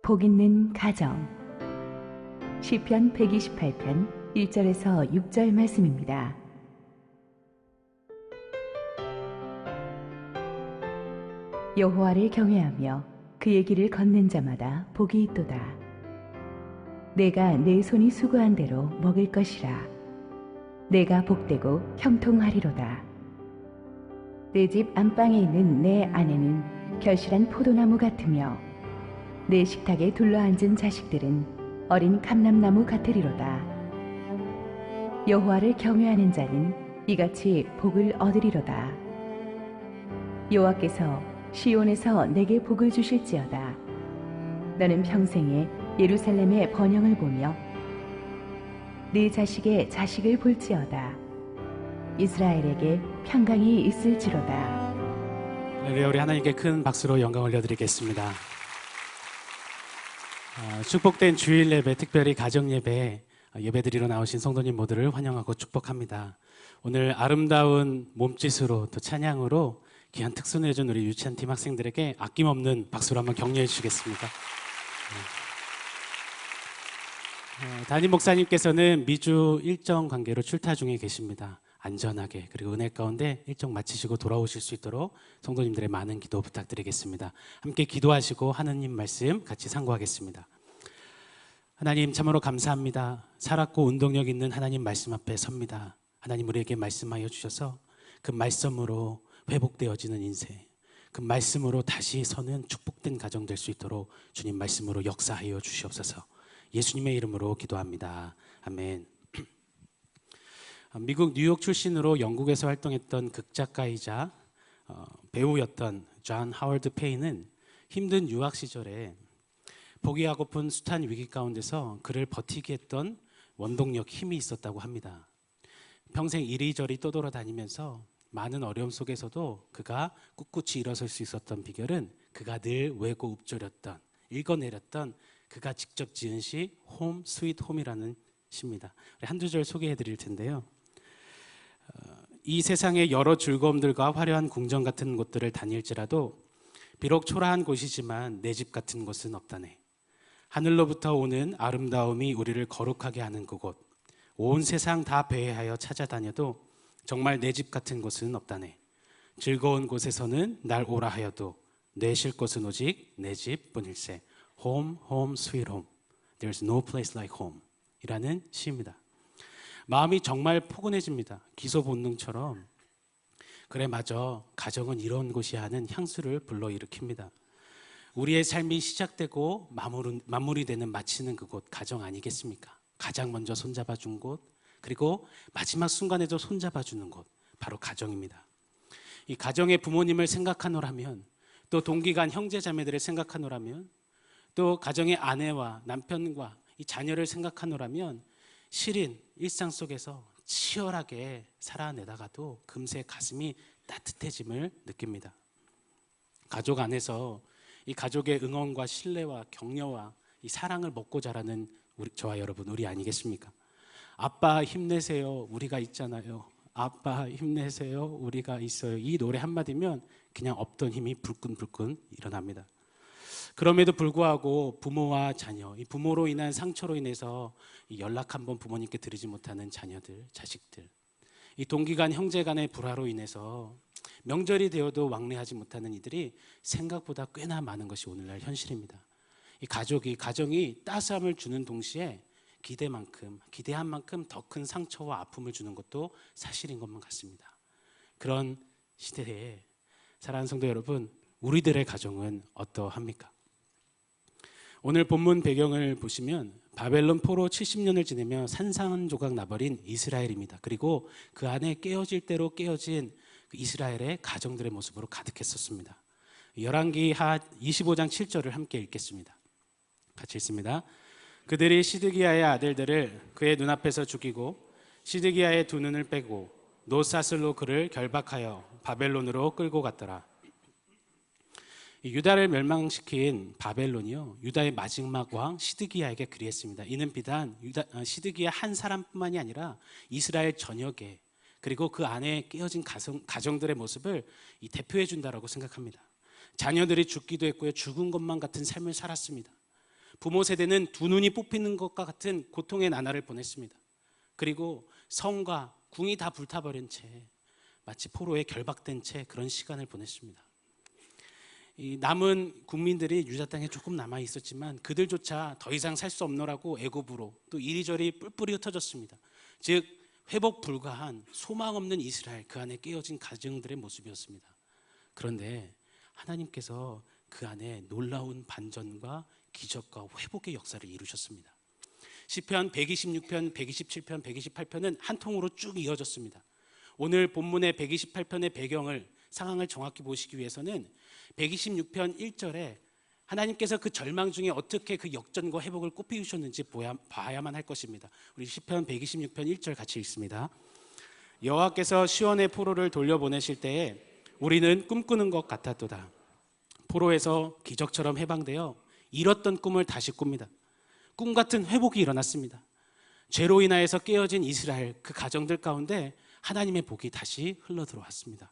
복 있는 가정 시편 128편 1절에서 6절 말씀입니다. 여호와를 경외하며 그의 길을 걷는 자마다 복이 있도다. 내가 내 손이 수고한 대로 먹을 것이라. 내가 복되고 형통하리로다. 내 집 안방에 있는 내 아내는 결실한 포도나무 같으며 내 식탁에 둘러앉은 자식들은 어린 감람나무 같으리로다. 여호와를 경외하는 자는 이같이 복을 얻으리로다. 여호와께서 시온에서 내게 복을 주실지어다. 너는 평생에 예루살렘의 번영을 보며 네 자식의 자식을 볼지어다. 이스라엘에게 평강이 있을지로다. 우리 하나님께 큰 박수로 영광 올려드리겠습니다. 축복된 주일 예배, 특별히 가정 예배, 예배드리러 나오신 성도님 모두를 환영하고 축복합니다. 오늘 아름다운 몸짓으로 또 찬양으로 귀한 특선을 해준 우리 유치한 팀 학생들에게 아낌없는 박수로 한번 격려해 주시겠습니까? 담임 목사님께서는 미주 일정 관계로 출타 중에 계십니다. 안전하게 그리고 은혜 가운데 일정 마치시고 돌아오실 수 있도록 성도님들의 많은 기도 부탁드리겠습니다. 함께 기도하시고 하느님 말씀 같이 상고하겠습니다. 하나님 참으로 감사합니다. 살았고 운동력 있는 하나님 말씀 앞에 섭니다. 하나님 우리에게 말씀하여 주셔서 그 말씀으로 회복되어지는 인생, 그 말씀으로 다시 서는 축복된 가정 될 수 있도록 주님 말씀으로 역사하여 주시옵소서. 예수님의 이름으로 기도합니다. 아멘. 미국 뉴욕 출신으로 영국에서 활동했던 극작가이자 배우였던 존 하워드 페인은 힘든 유학 시절에 포기하고픈 숱한 위기 가운데서 그를 버티게 했던 원동력, 힘이 있었다고 합니다. 평생 이리저리 떠돌아다니면서 많은 어려움 속에서도 그가 꿋꿋이 일어설 수 있었던 비결은 그가 늘 외고 읊조렸던, 읽어내렸던 그가 직접 지은 시 홈 스윗 홈이라는 시입니다. 한두 절 소개해 드릴 텐데요. 이 세상의 여러 즐거움들과 화려한 궁전 같은 곳들을 다닐지라도 비록 초라한 곳이지만 내 집 같은 곳은 없다네. 하늘로부터 오는 아름다움이 우리를 거룩하게 하는 그곳, 온 세상 다 배회하여 찾아다녀도 정말 내 집 같은 곳은 없다네. 즐거운 곳에서는 날 오라 하여도 내 쉴 곳은 오직 내 집뿐일세. Home, home, sweet home. There's no place like home. 이라는 시입니다. 마음이 정말 포근해집니다. 기소 본능처럼 그래 맞아, 가정은 이런 곳이 하는 향수를 불러일으킵니다. 우리의 삶이 시작되고 마무리되는 마치는 그곳, 가정 아니겠습니까? 가장 먼저 손잡아준 곳, 그리고 마지막 순간에도 손잡아주는 곳, 바로 가정입니다. 이 가정의 부모님을 생각하노라면, 또 동기간 형제 자매들을 생각하노라면, 또 가정의 아내와 남편과 이 자녀를 생각하노라면 시린 일상 속에서 치열하게 살아내다가도 금세 가슴이 따뜻해짐을 느낍니다. 가족 안에서 이 가족의 응원과 신뢰와 격려와 이 사랑을 먹고 자라는 저와 여러분, 우리 아니겠습니까? 아빠 힘내세요, 우리가 있잖아요. 아빠 힘내세요, 우리가 있어요. 이 노래 한마디면 그냥 없던 힘이 불끈불끈 일어납니다. 그럼에도 불구하고 부모와 자녀, 이 부모로 인한 상처로 인해서 연락 한번 부모님께 드리지 못하는 자녀들, 자식들, 이 동기간 형제간의 불화로 인해서 명절이 되어도 왕래하지 못하는 이들이 생각보다 꽤나 많은 것이 오늘날 현실입니다. 이 가정이 따스함을 주는 동시에 기대한 만큼 더 큰 상처와 아픔을 주는 것도 사실인 것만 같습니다. 그런 시대에 사랑하는 성도 여러분, 우리들의 가정은 어떠합니까? 오늘 본문 배경을 보시면 바벨론 포로 70년을 지내며 산산조각 나버린 이스라엘입니다. 그리고 그 안에 깨어질 대로 깨어진 이스라엘의 가정들의 모습으로 가득했었습니다. 열왕기하 25장 7절을 함께 읽겠습니다. 같이 읽습니다. 그들이 시드기야의 아들들을 그의 눈앞에서 죽이고 시드기야의 두 눈을 빼고 노사슬로 그를 결박하여 바벨론으로 끌고 갔더라. 유다를 멸망시킨 바벨론이요, 유다의 마지막 왕 시드기야에게 그리했습니다. 이는 비단 시드기야 한 사람뿐만이 아니라 이스라엘 전역에, 그리고 그 안에 깨어진 가정들의 모습을 대표해 준다라고 생각합니다. 자녀들이 죽기도 했고요, 죽은 것만 같은 삶을 살았습니다. 부모 세대는 두 눈이 뽑히는 것과 같은 고통의 나날을 보냈습니다. 그리고 성과 궁이 다 불타버린 채 마치 포로에 결박된 채 그런 시간을 보냈습니다. 이 남은 국민들이 유다 땅에 조금 남아 있었지만 그들조차 더 이상 살 수 없노라고 애굽으로 또 이리저리 뿔뿔이 흩어졌습니다. 즉 회복 불가한 소망 없는 이스라엘, 그 안에 깨어진 가정들의 모습이었습니다. 그런데 하나님께서 그 안에 놀라운 반전과 기적과 회복의 역사를 이루셨습니다. 시편 126편, 127편, 128편은 한 통으로 쭉 이어졌습니다. 오늘 본문의 128편의 배경을 상황을 정확히 보시기 위해서는 126편 1절에 하나님께서 그 절망 중에 어떻게 그 역전과 회복을 꽃피우셨는지 봐야만 할 것입니다. 우리 시편 126편 1절 같이 읽습니다. 여호와께서 시온의 포로를 돌려보내실 때에 우리는 꿈꾸는 것 같았도다. 포로에서 기적처럼 해방되어 잃었던 꿈을 다시 꿉니다. 꿈 같은 회복이 일어났습니다. 죄로 인하여서 깨어진 이스라엘 그 가정들 가운데 하나님의 복이 다시 흘러들어왔습니다.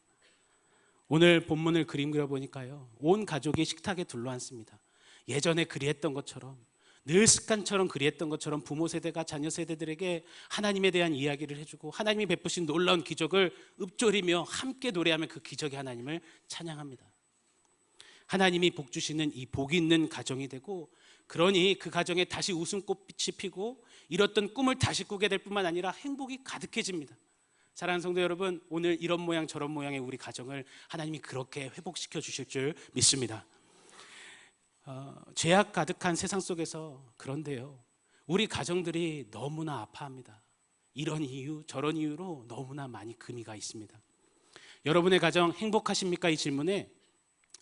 오늘 본문을 그림 그려보니까요, 온 가족이 식탁에 둘러앉습니다. 예전에 그리했던 것처럼, 늘 습관처럼 그리했던 것처럼 부모 세대가 자녀 세대들에게 하나님에 대한 이야기를 해주고 하나님이 베푸신 놀라운 기적을 읊조리며 함께 노래하며 그 기적의 하나님을 찬양합니다. 하나님이 복 주시는 이 복 있는 가정이 되고, 그러니 그 가정에 다시 웃음꽃이 피고 잃었던 꿈을 다시 꾸게 될 뿐만 아니라 행복이 가득해집니다. 사랑하는 성도 여러분, 오늘 이런 모양 저런 모양의 우리 가정을 하나님이 그렇게 회복시켜 주실 줄 믿습니다. 죄악 가득한 세상 속에서 그런데요, 우리 가정들이 너무나 아파합니다. 이런 이유 저런 이유로 너무나 많이 금이 가 있습니다. 여러분의 가정 행복하십니까? 이 질문에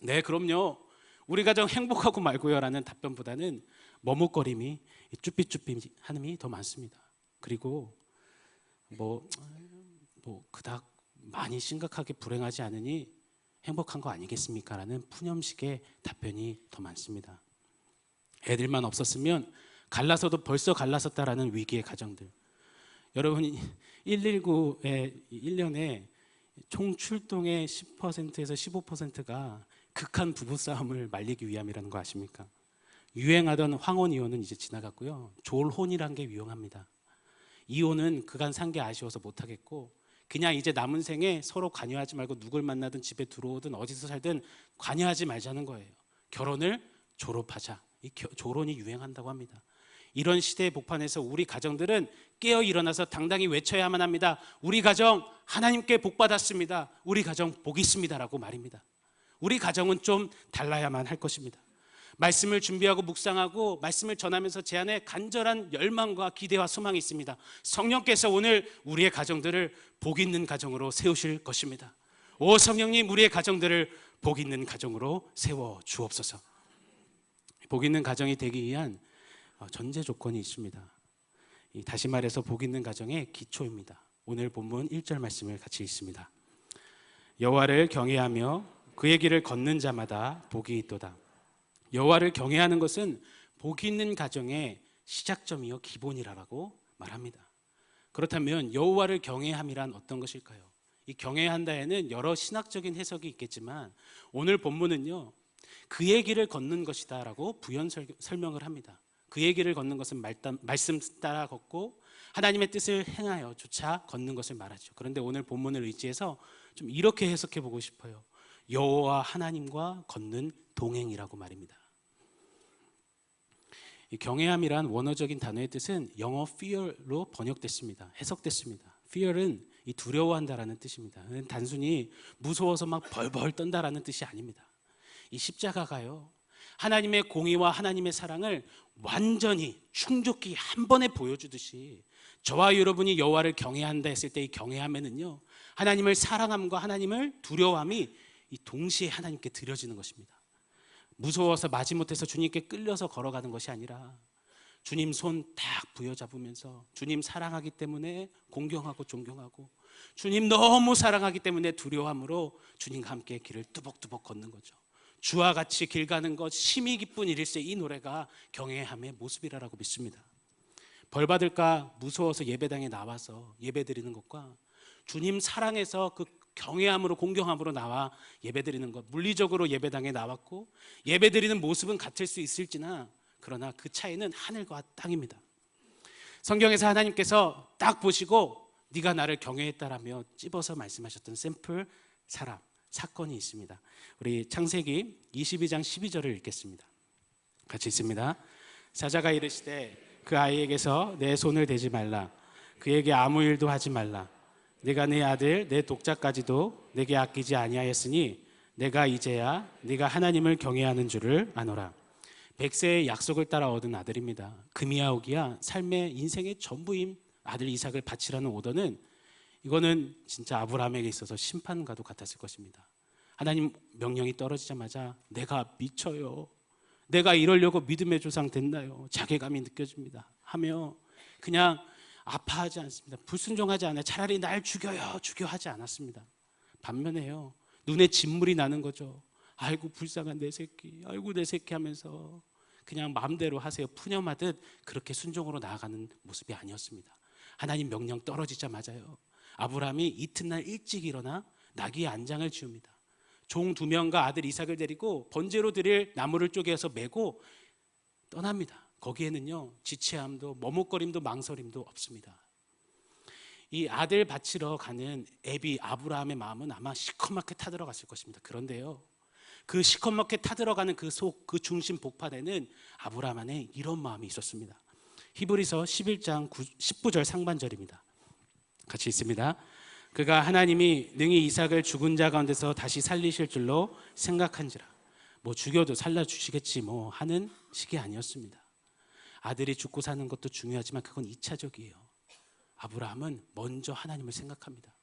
네 그럼요, 우리 가정 행복하고 말고요 라는 답변보다는 머뭇거림이 쭈삣쭈삣함이 더 많습니다. 그리고 그닥 많이 심각하게 불행하지 않으니 행복한 거 아니겠습니까? 라는 푸념식의 답변이 더 많습니다. 애들만 없었으면 갈라서도 벌써 갈라섰다라는 위기의 가정들. 여러분이 119에 1년에 총 출동의 10%에서 15%가 극한 부부싸움을 말리기 위함이라는 거 아십니까? 유행하던 황혼 이혼은 이제 지나갔고요, 졸혼이란 게 유용합니다. 이혼은 그간 산 게 아쉬워서 못하겠고, 그냥 이제 남은 생에 서로 관여하지 말고 누굴 만나든 집에 들어오든 어디서 살든 관여하지 말자는 거예요. 결혼을 졸업하자. 이 졸혼이 유행한다고 합니다. 이런 시대의 복판에서 우리 가정들은 깨어 일어나서 당당히 외쳐야만 합니다. 우리 가정 하나님께 복 받았습니다. 우리 가정 복 있습니다라고 말입니다. 우리 가정은 좀 달라야만 할 것입니다. 말씀을 준비하고 묵상하고 말씀을 전하면서 제 안에 간절한 열망과 기대와 소망이 있습니다. 성령께서 오늘 우리의 가정들을 복 있는 가정으로 세우실 것입니다. 오 성령님, 우리의 가정들을 복 있는 가정으로 세워 주옵소서. 복 있는 가정이 되기 위한 전제 조건이 있습니다. 다시 말해서 복 있는 가정의 기초입니다. 오늘 본문 1절 말씀을 같이 읽습니다. 여호와를 경외하며 그의 길을 걷는 자마다 복이 있도다. 여호와를 경외하는 것은 복 있는 가정의 시작점이요 기본이라고 말합니다. 그렇다면 여호와를 경외함이란 어떤 것일까요? 이 경외한다에는 여러 신학적인 해석이 있겠지만 오늘 본문은요, 그의 길을 걷는 것이다 라고 부연 설명을 합니다. 그의 길을 걷는 것은 말씀 따라 걷고 하나님의 뜻을 행하여 조차 걷는 것을 말하죠. 그런데 오늘 본문을 의지해서 좀 이렇게 해석해 보고 싶어요. 여호와 하나님과 걷는 동행이라고 말입니다. 이 경외함이란 원어적인 단어의 뜻은 영어 fear로 번역됐습니다. 해석됐습니다. fear은 이 두려워한다라는 뜻입니다. 단순히 무서워서 막 벌벌 떤다라는 뜻이 아닙니다. 이 십자가가요, 하나님의 공의와 하나님의 사랑을 완전히 충족히 한 번에 보여주듯이 저와 여러분이 여호와를 경외한다 했을 때 이 경외함에는요, 하나님을 사랑함과 하나님을 두려워함이 이 동시에 하나님께 드려지는 것입니다. 무서워서 마지못해서 주님께 끌려서 걸어가는 것이 아니라 주님 손 딱 부여잡으면서 주님 사랑하기 때문에 공경하고 존경하고 주님 너무 사랑하기 때문에 두려워함으로 주님과 함께 길을 뚜벅뚜벅 걷는 거죠. 주와 같이 길 가는 것 심히 기쁜 일일세. 이 노래가 경외함의 모습이라고 믿습니다. 벌 받을까 무서워서 예배당에 나와서 예배드리는 것과 주님 사랑해서 그 경외함으로 공경함으로 나와 예배드리는 것, 물리적으로 예배당에 나왔고 예배드리는 모습은 같을 수 있을지나 그러나 그 차이는 하늘과 땅입니다. 성경에서 하나님께서 딱 보시고 네가 나를 경외했다라며 찝어서 말씀하셨던 샘플 사람, 사건이 있습니다. 우리 창세기 22장 12절을 읽겠습니다. 같이 읽습니다. 사자가 이르시되 그 아이에게서 내 손을 대지 말라. 그에게 아무 일도 하지 말라. 내가 내 아들 내 독자까지도 내게 아끼지 아니하였으니 내가 이제야 네가 하나님을 경외하는 줄을 아노라. 100세의 약속을 따라 얻은 아들입니다. 금이야 오기야 삶의 인생의 전부인 아들 이삭을 바치라는 오더는 이거는 진짜 아브라함에게 있어서 심판과도 같았을 것입니다. 하나님 명령이 떨어지자마자 내가 미쳐요. 내가 이러려고 믿음의 조상 됐나요? 자괴감이 느껴집니다. 하며 그냥 아파하지 않습니다. 불순종하지 않아요. 차라리 날 죽여요. 죽여 하지 않았습니다. 반면에요. 눈에 진물이 나는 거죠. 아이고 불쌍한 내 새끼, 아이고 내 새끼 하면서 그냥 마음대로 하세요. 푸념하듯 그렇게 순종으로 나아가는 모습이 아니었습니다. 하나님 명령 떨어지자마자요. 아브라함이 이튿날 일찍 일어나 나귀의 안장을 지웁니다. 종 2명과 아들 이삭을 데리고 번제로 드릴 나무를 쪼개서 메고 떠납니다. 거기에는요 지체함도 머뭇거림도 망설임도 없습니다. 이 아들 바치러 가는 애비 아브라함의 마음은 아마 시커멓게 타들어갔을 것입니다. 그런데요 그 시커멓게 타들어가는 그 속, 그 중심 복판에는 아브라함 안에 이런 마음이 있었습니다. 히브리서 11장 19절 상반절입니다. 같이 읽습니다. 그가 하나님이 능히 이삭을 죽은 자 가운데서 다시 살리실 줄로 생각한지라. 뭐 죽여도 살려주시겠지 뭐 하는 식이 아니었습니다. 아들이 죽고 사는 것도 중요하지만 그건 2차적이에요. 아브라함은 먼저 하나님을 생각합니다.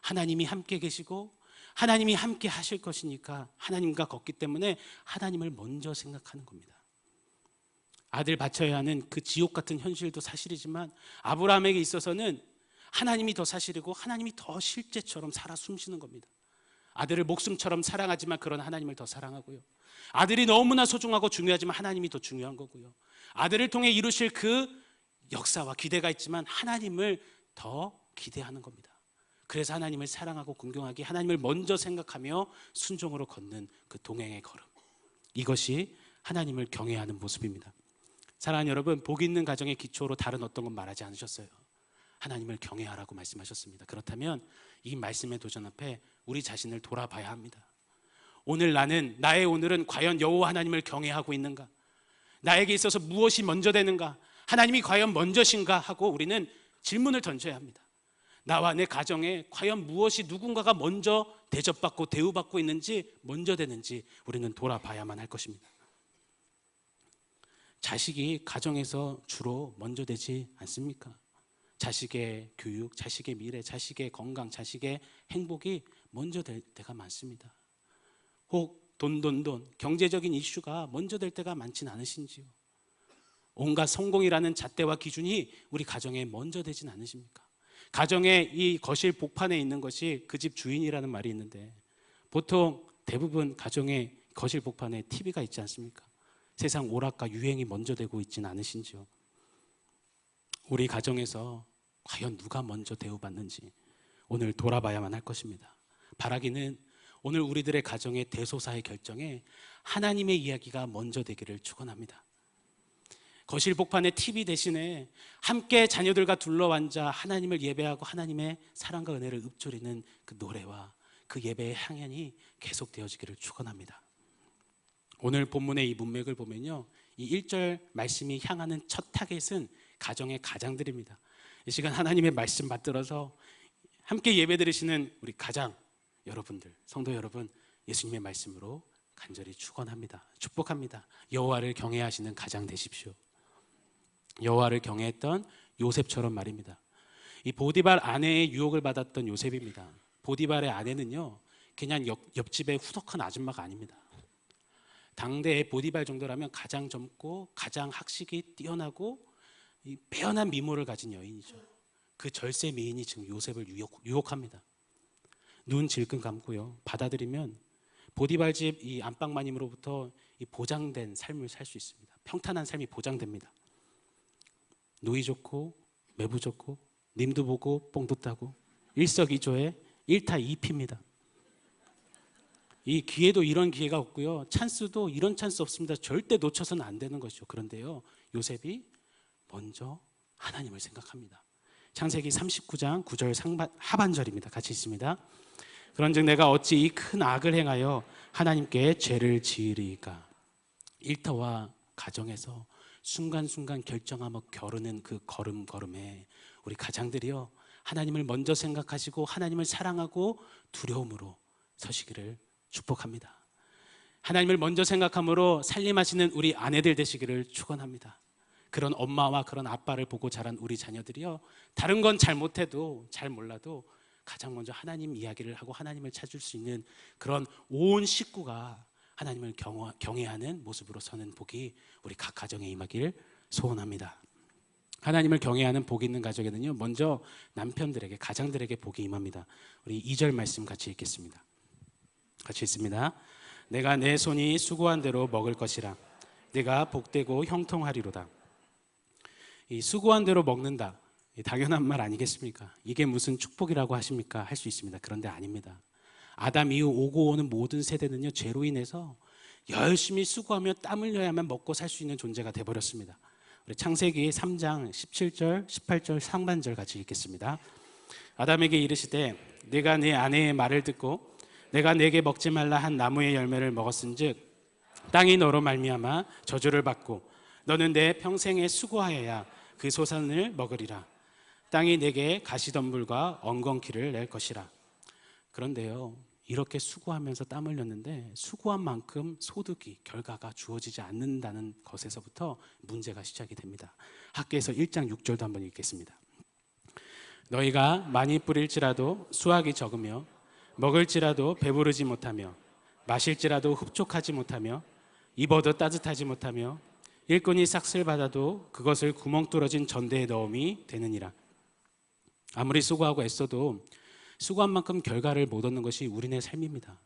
하나님이 함께 계시고 하나님이 함께 하실 것이니까 하나님과 걷기 때문에 하나님을 먼저 생각하는 겁니다. 아들 바쳐야 하는 그 지옥 같은 현실도 사실이지만 아브라함에게 있어서는 하나님이 더 사실이고 하나님이 더 실제처럼 살아 숨쉬는 겁니다. 아들을 목숨처럼 사랑하지만 그런 하나님을 더 사랑하고요. 아들이 너무나 소중하고 중요하지만 하나님이 더 중요한 거고요. 아들을 통해 이루실 그 역사와 기대가 있지만 하나님을 더 기대하는 겁니다. 그래서 하나님을 사랑하고 궁경하기, 하나님을 먼저 생각하며 순종으로 걷는 그 동행의 걸음, 이것이 하나님을 경외하는 모습입니다. 사랑하는 여러분, 복 있는 가정의 기초로 다른 어떤 건 말하지 않으셨어요. 하나님을 경외하라고 말씀하셨습니다. 그렇다면 이 말씀의 도전 앞에 우리 자신을 돌아봐야 합니다. 오늘 나의 오늘은 과연 여호와 하나님을 경외하고 있는가? 나에게 있어서 무엇이 먼저 되는가? 하나님이 과연 먼저신가? 하고 우리는 질문을 던져야 합니다. 나와 내 가정에 과연 무엇이 누군가가 먼저 대접받고 대우받고 있는지, 먼저 되는지 우리는 돌아봐야만 할 것입니다. 자식이 가정에서 주로 먼저 되지 않습니까? 자식의 교육, 자식의 미래, 자식의 건강, 자식의 행복이 먼저 될 때가 많습니다. 혹 돈, 경제적인 이슈가 먼저 될 때가 많진 않으신지요? 온갖 성공이라는 잣대와 기준이 우리 가정에 먼저 되진 않으십니까? 가정의 이 거실 복판에 있는 것이 그 집 주인이라는 말이 있는데, 보통 대부분 가정의 거실 복판에 TV가 있지 않습니까? 세상 오락과 유행이 먼저 되고 있지는 않으신지요? 우리 가정에서 과연 누가 먼저 대우받는지 오늘 돌아봐야만 할 것입니다. 바라기는 오늘 우리들의 가정의 대소사의 결정에 하나님의 이야기가 먼저 되기를 축원합니다. 거실 복판의 TV 대신에 함께 자녀들과 둘러앉아 하나님을 예배하고 하나님의 사랑과 은혜를 읊조리는 그 노래와 그 예배의 향연이 계속되어지기를 축원합니다. 오늘 본문의 이 문맥을 보면요, 이 1절 말씀이 향하는 첫 타겟은 가정의 가장들입니다. 이 시간 하나님의 말씀 받들어서 함께 예배 드리시는 우리 가장 여러분들, 성도 여러분, 예수님의 말씀으로 간절히 축원합니다. 축복합니다. 여호와를 경외하시는 가장 되십시오. 여호와를 경외했던 요셉처럼 말입니다. 이 보디발 아내의 유혹을 받았던 요셉입니다. 보디발의 아내는요, 그냥 옆집의 후덕한 아줌마가 아닙니다. 당대의 보디발 정도라면 가장 젊고 가장 학식이 뛰어나고 이 빼어난 미모를 가진 여인이죠. 그 절세 미인이 지금 요셉을 유혹합니다. 눈 질끈 감고요, 받아들이면 보디발 집 이 안방마님으로부터 이 보장된 삶을 살 수 있습니다. 평탄한 삶이 보장됩니다. 누이 좋고 매부 좋고 님도 보고 뽕도 따고 일석이조의 1타 2피입니다. 이 기회도 이런 기회가 없고요. 찬스도 이런 찬스 없습니다. 절대 놓쳐서는 안 되는 것이죠. 그런데요, 요셉이 먼저 하나님을 생각합니다. 창세기 39장 9절 하반절입니다. 같이 있습니다. 그런즉 내가 어찌 이 큰 악을 행하여 하나님께 죄를 지으리이까. 일터와 가정에서 순간순간 결정하며 겨루는 그 걸음걸음에 우리 가장들이요, 하나님을 먼저 생각하시고 하나님을 사랑하고 두려움으로 서시기를 축복합니다. 하나님을 먼저 생각함으로 살림하시는 우리 아내들 되시기를 축원합니다. 그런 엄마와 그런 아빠를 보고 자란 우리 자녀들이요, 다른 건 잘 못해도 잘 몰라도 가장 먼저 하나님 이야기를 하고 하나님을 찾을 수 있는 그런 온 식구가 하나님을 경외하는 모습으로 서는 복이 우리 각 가정에 임하길 소원합니다. 하나님을 경외하는 복이 있는 가정에는요, 먼저 남편들에게, 가장들에게 복이 임합니다. 우리 2절 말씀 같이 읽겠습니다. 같이 읽습니다. 내가 내 손이 수고한 대로 먹을 것이라. 내가 복되고 형통하리로다. 이 수고한 대로 먹는다, 당연한 말 아니겠습니까? 이게 무슨 축복이라고 하십니까? 할 수 있습니다. 그런데 아닙니다. 아담 이후 오고 오는 모든 세대는요, 죄로 인해서 열심히 수고하며 땀 흘려야만 먹고 살 수 있는 존재가 되어버렸습니다. 우리 창세기 3장 17절 18절 상반절 같이 읽겠습니다. 아담에게 이르시되 내가 네 아내의 말을 듣고 내가 내게 먹지 말라 한 나무의 열매를 먹었은즉 땅이 너로 말미암아 저주를 받고 너는 내 평생에 수고하여야 그 소산을 먹으리라. 땅이 내게 가시덤불과 엉겅퀴를 낼 것이라. 그런데요, 이렇게 수고하면서 땀 흘렸는데 수고한 만큼 소득이, 결과가 주어지지 않는다는 것에서부터 문제가 시작이 됩니다. 학개에서 1장 6절도 한번 읽겠습니다. 너희가 많이 뿌릴지라도 수확이 적으며 먹을지라도 배부르지 못하며 마실지라도 흡족하지 못하며 입어도 따뜻하지 못하며 일꾼이 삭슬 받아도 그것을 구멍 뚫어진 전대에 넣음이 되느니라. 아무리 수고하고 애써도 수고한 만큼 결과를 못 얻는 것이 우리네 삶입니다.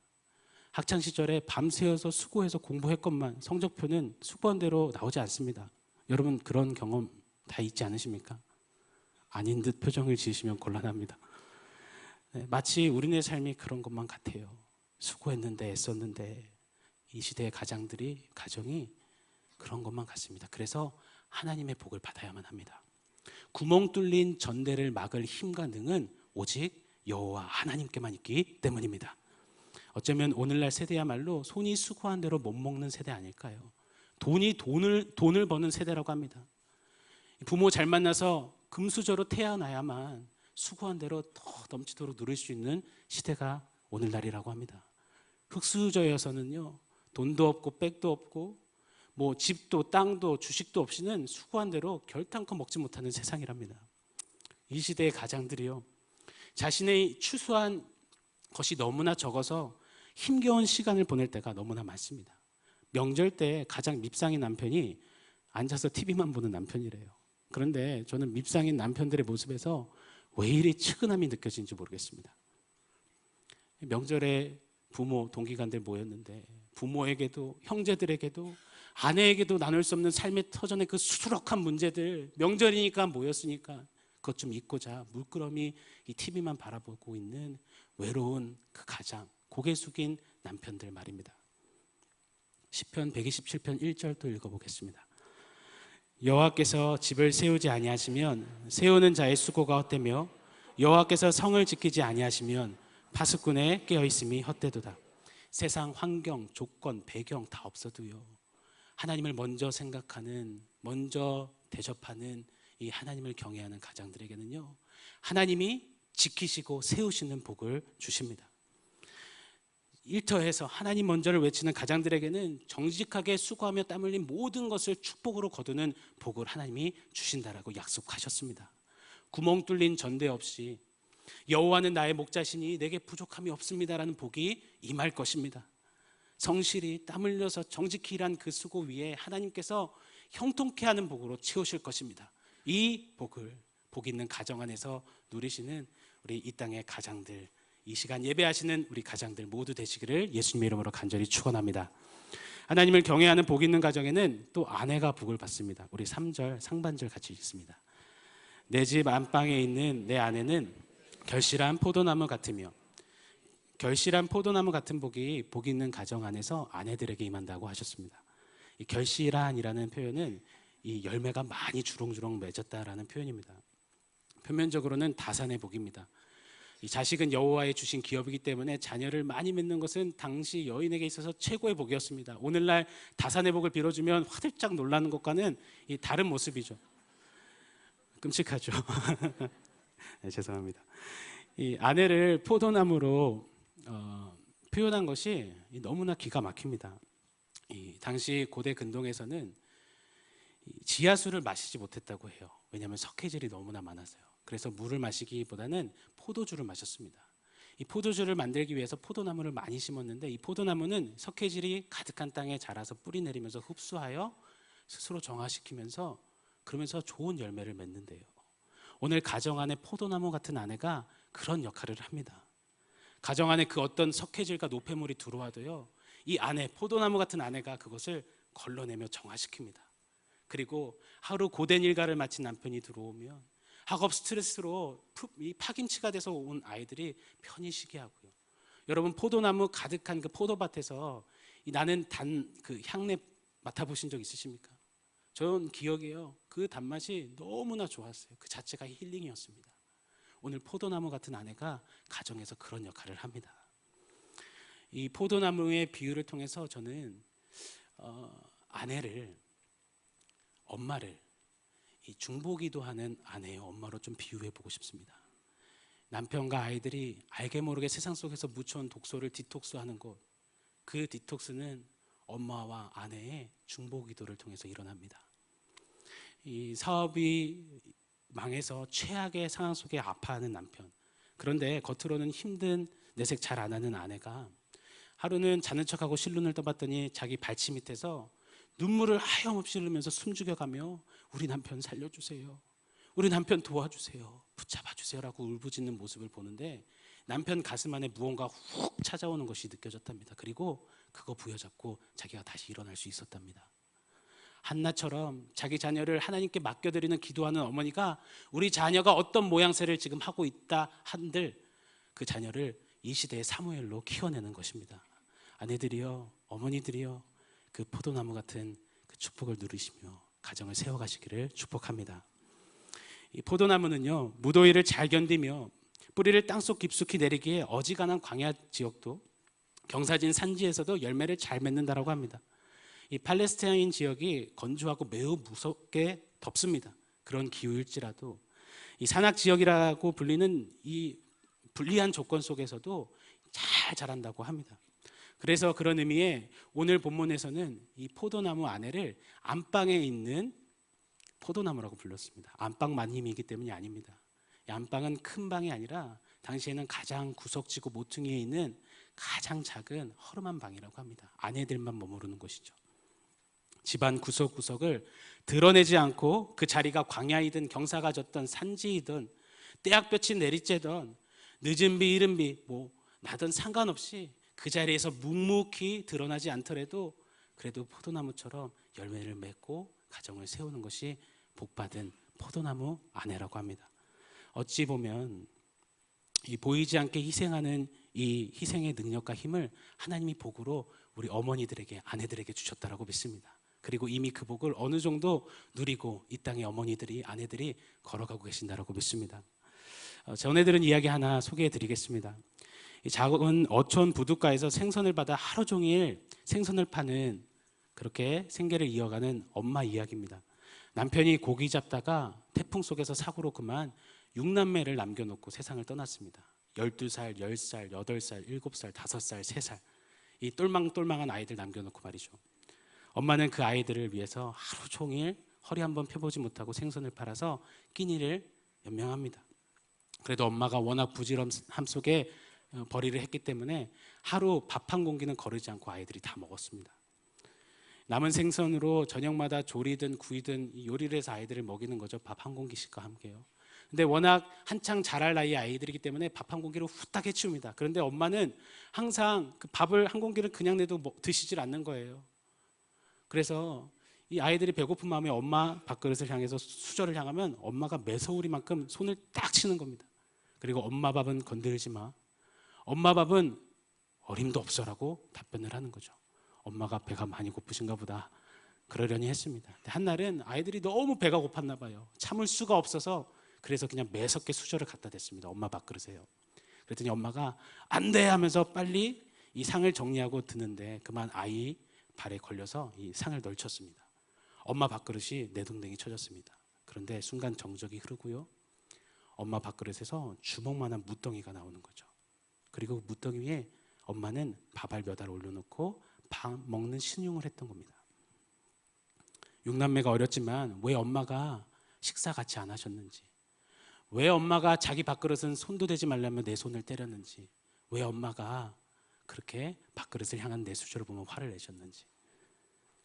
학창시절에 밤새워서 수고해서 공부했건만 성적표는 수고한 대로 나오지 않습니다. 여러분 그런 경험 다 있지 않으십니까? 아닌 듯 표정을 지으시면 곤란합니다. 마치 우리네 삶이 그런 것만 같아요. 수고했는데 애썼는데 이 시대의 가정이 그런 것만 같습니다. 그래서 하나님의 복을 받아야만 합니다. 구멍 뚫린 전대를 막을 힘과 능은 오직 여호와 하나님께만 있기 때문입니다. 어쩌면 오늘날 세대야말로 손이 수고한 대로 못 먹는 세대 아닐까요? 돈을 버는 세대라고 합니다. 부모 잘 만나서 금수저로 태어나야만 수고한 대로 더 넘치도록 누릴 수 있는 시대가 오늘날이라고 합니다. 흙수저여서는요, 돈도 없고 백도 없고 뭐 집도 땅도 주식도 없이는 수고한 대로 결단코 먹지 못하는 세상이랍니다. 이 시대의 가장들이요, 자신의 추수한 것이 너무나 적어서 힘겨운 시간을 보낼 때가 너무나 많습니다. 명절 때 가장 밉상인 남편이 앉아서 TV만 보는 남편이래요. 그런데 저는 밉상인 남편들의 모습에서 왜 이리 측은함이 느껴지는지 모르겠습니다. 명절에 부모, 동기간들 모였는데 부모에게도 형제들에게도 아내에게도 나눌 수 없는 삶의 터전의 그 수두룩한 문제들, 명절이니까 모였으니까 그것 좀 잊고자 물끄러미 이 TV만 바라보고 있는 외로운 그 가장, 고개 숙인 남편들 말입니다. 시편 127편 1절도 읽어보겠습니다. 여호와께서 집을 세우지 아니하시면 세우는 자의 수고가 헛되며 여호와께서 성을 지키지 아니하시면 파수꾼의 깨어있음이 헛되도다. 세상 환경, 조건, 배경 다 없어도요, 하나님을 먼저 생각하는, 먼저 대접하는 이 하나님을 경외하는 가장들에게는요, 하나님이 지키시고 세우시는 복을 주십니다. 일터에서 하나님 먼저를 외치는 가장들에게는 정직하게 수고하며 땀 흘린 모든 것을 축복으로 거두는 복을 하나님이 주신다라고 약속하셨습니다. 구멍 뚫린 전대 없이 여호와는 나의 목자시니 내게 부족함이 없습니다라는 복이 임할 것입니다. 성실히 땀 흘려서 정직히 일한 그 수고 위에 하나님께서 형통케 하는 복으로 채우실 것입니다. 이 복을 복 있는 가정 안에서 누리시는 우리 이 땅의 가장들, 이 시간 예배하시는 우리 가장들 모두 되시기를 예수님의 이름으로 간절히 축원합니다. 하나님을 경외하는 복 있는 가정에는 또 아내가 복을 받습니다. 우리 3절 상반절 같이 읽습니다. 내 집 안방에 있는 내 아내는 결실한 포도나무 같으며 결실한 포도나무 같은 복이 복 있는 가정 안에서 아내들에게 임한다고 하셨습니다. 이 결실한이라는 표현은 이 열매가 많이 주렁주렁 맺었다라는 표현입니다. 표면적으로는 다산의 복입니다. 이 자식은 여호와의 주신 기업이기 때문에 자녀를 많이 맺는 것은 당시 여인에게 있어서 최고의 복이었습니다. 오늘날 다산의 복을 빌어주면 화들짝 놀라는 것과는 이 다른 모습이죠. 끔찍하죠. 네, 죄송합니다. 이 아내를 포도나무로 표현한 것이 너무나 기가 막힙니다. 이 당시 고대 근동에서는 지하수를 마시지 못했다고 해요. 왜냐하면 석회질이 너무나 많아서요. 그래서 물을 마시기보다는 포도주를 마셨습니다. 이 포도주를 만들기 위해서 포도나무를 많이 심었는데 이 포도나무는 석회질이 가득한 땅에 자라서 뿌리 내리면서 흡수하여 스스로 정화시키면서 그러면서 좋은 열매를 맺는데요. 오늘 가정 안에 포도나무 같은 아내가 그런 역할을 합니다. 가정 안에 그 어떤 석회질과 노폐물이 들어와도요, 이 아내, 포도나무 같은 아내가 그것을 걸러내며 정화시킵니다. 그리고 하루 고된 일과를 마친 남편이 들어오면 학업 스트레스로 파김치가 돼서 온 아이들이 편히 쉬게 하고요. 여러분, 포도나무 가득한 그 포도밭에서 나는 단 그 향내 맡아보신 적 있으십니까? 전 기억이에요. 그 단맛이 너무나 좋았어요. 그 자체가 힐링이었습니다. 오늘 포도나무 같은 아내가 가정에서 그런 역할을 합니다. 이 포도나무의 비유를 통해서 저는 아내를, 엄마를 이 중보기도 하는 아내의 엄마로 좀 비유해 보고 싶습니다. 남편과 아이들이 알게 모르게 세상 속에서 묻혀온 독소를 디톡스하는 것, 그 디톡스는 엄마와 아내의 중보기도를 통해서 일어납니다. 이 사업이 망해서 최악의 상황 속에 아파하는 남편, 그런데 겉으로는 힘든 내색 잘 안 하는 아내가 하루는 자는 척하고 실눈을 떠봤더니 자기 발치 밑에서 눈물을 하염없이 흘리면서 숨죽여가며 우리 남편 살려주세요, 우리 남편 도와주세요, 붙잡아주세요라고 울부짖는 모습을 보는데 남편 가슴 안에 무언가 훅 찾아오는 것이 느껴졌답니다. 그리고 그거 부여잡고 자기가 다시 일어날 수 있었답니다. 한나처럼 자기 자녀를 하나님께 맡겨드리는 기도하는 어머니가 우리 자녀가 어떤 모양새를 지금 하고 있다 한들 그 자녀를 이 시대의 사무엘로 키워내는 것입니다. 아내들이여, 어머니들이여, 그 포도나무 같은 그 축복을 누리시며 가정을 세워가시기를 축복합니다. 이 포도나무는요, 무더위를 잘 견디며 뿌리를 땅속 깊숙이 내리기에 어지간한 광야 지역도 경사진 산지에서도 열매를 잘 맺는다라고 합니다. 이 팔레스타인 지역이 건조하고 매우 무섭게 덥습니다. 그런 기후일지라도 이 산악 지역이라고 불리는 이 불리한 조건 속에서도 잘 자란다고 합니다. 그래서 그런 의미에 오늘 본문에서는 이 포도나무 아내를 안방에 있는 포도나무라고 불렀습니다. 안방만 힘이 있기 때문이 아닙니다. 이 안방은 큰 방이 아니라 당시에는 가장 구석지고 모퉁이에 있는 가장 작은 허름한 방이라고 합니다. 아내들만 머무르는 곳이죠. 집안 구석구석을 드러내지 않고 그 자리가 광야이든 경사가 졌던 산지이든 떼약볕이 내리쬐던 늦은 비 이른 비 나든 상관없이 그 자리에서 묵묵히 드러나지 않더라도 그래도 포도나무처럼 열매를 맺고 가정을 세우는 것이 복받은 포도나무 아내라고 합니다. 어찌 보면 이 보이지 않게 희생하는 이 희생의 능력과 힘을 하나님이 복으로 우리 어머니들에게, 아내들에게 주셨다라고 믿습니다. 그리고 이미 그 복을 어느 정도 누리고 이 땅의 어머니들이, 아내들이 걸어가고 계신다라고 믿습니다. 전해 들은 이야기 하나 소개해 드리겠습니다. 이 작은 어촌 부둣가에서 생선을 받아 하루 종일 생선을 파는, 그렇게 생계를 이어가는 엄마 이야기입니다. 남편이 고기 잡다가 태풍 속에서 사고로 그만 6남매를 남겨놓고 세상을 떠났습니다. 12살, 10살, 8살, 7살, 5살, 3살 이 똘망똘망한 아이들 남겨놓고 말이죠. 엄마는 그 아이들을 위해서 하루 종일 허리 한번 펴보지 못하고 생선을 팔아서 끼니를 연명합니다. 그래도 엄마가 워낙 부지런함 속에 벌이를 했기 때문에 하루 밥 한 공기는 거르지 않고 아이들이 다 먹었습니다. 남은 생선으로 저녁마다 조리든 구이든 요리를 해서 아이들을 먹이는 거죠. 밥 한 공기씩과 함께요. 근데 워낙 한창 자랄 나이의 아이들이기 때문에 밥 한 공기를 후딱 해치웁니다. 그런데 엄마는 항상 그 밥을 한 공기를 그냥 내도 드시질 않는 거예요. 그래서 이 아이들이 배고픈 마음에 엄마 밥그릇을 향해서 수저를 향하면 엄마가 매서우리만큼 손을 딱 치는 겁니다. 그리고 엄마 밥은 건드리지 마, 엄마 밥은 어림도 없어라고 답변을 하는 거죠. 엄마가 배가 많이 고프신가 보다 그러려니 했습니다. 근데 한날은 아이들이 너무 배가 고팠나 봐요. 참을 수가 없어서 그래서 그냥 매섭게 수저를 갖다 댔습니다. 엄마 밥그릇에요. 그랬더니 엄마가 안 돼 하면서 빨리 이 상을 정리하고 드는데 그만 아이 발에 걸려서 이 상을 널쳤습니다. 엄마 밥그릇이 내동댕이 쳐졌습니다. 그런데 순간 정적이 흐르고요. 엄마 밥그릇에서 주먹만한 무덩이가 나오는 거죠. 그리고 그 무덩이 위에 엄마는 밥알 몇 알 올려놓고 밥 먹는 신용을 했던 겁니다. 육남매가 어렸지만 왜 엄마가 식사 같이 안 하셨는지, 왜 엄마가 자기 밥그릇은 손도 대지 말라며 내 손을 때렸는지, 왜 엄마가 그렇게 밥그릇을 향한 내 수저를 보면 화를 내셨는지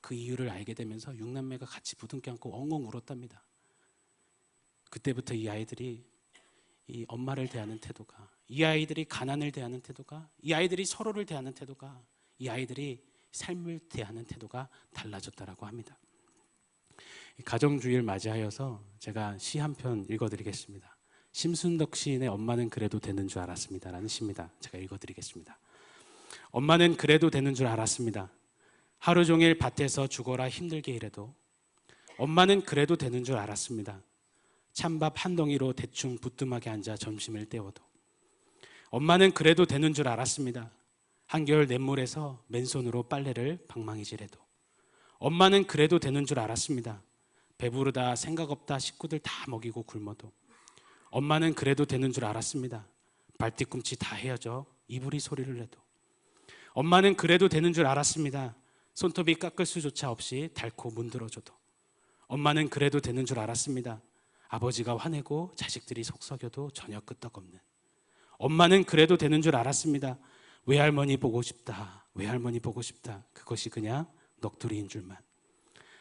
그 이유를 알게 되면서 육남매가 같이 부둥켜 안고 엉엉 울었답니다. 그때부터 이 아이들이 이 엄마를 대하는 태도가, 이 아이들이 가난을 대하는 태도가, 이 아이들이 서로를 대하는 태도가, 이 아이들이 삶을 대하는 태도가 달라졌다라고 합니다. 가정주의를 맞이하여서 제가 시 한 편 읽어드리겠습니다. 심순덕 시인의 엄마는 그래도 되는 줄 알았습니다 라는 시입니다. 제가 읽어드리겠습니다. 엄마는 그래도 되는 줄 알았습니다. 하루 종일 밭에서 죽어라 힘들게 일해도 엄마는 그래도 되는 줄 알았습니다. 찬밥 한 덩이로 대충 부뚜막에 앉아 점심을 때워도 엄마는 그래도 되는 줄 알았습니다. 한겨울 냇물에서 맨손으로 빨래를 방망이질해도 엄마는 그래도 되는 줄 알았습니다. 배부르다 생각 없다 식구들 다 먹이고 굶어도 엄마는 그래도 되는 줄 알았습니다. 발뒤꿈치 다 헤어져 이불이 소리를 내도 엄마는 그래도 되는 줄 알았습니다. 손톱이 깎을 수조차 없이 닳고 문드러져도 엄마는 그래도 되는 줄 알았습니다. 아버지가 화내고 자식들이 속썩여도 전혀 끄떡없는 엄마는 그래도 되는 줄 알았습니다. 외할머니 보고 싶다, 외할머니 보고 싶다. 그것이 그냥 넋두리인 줄만.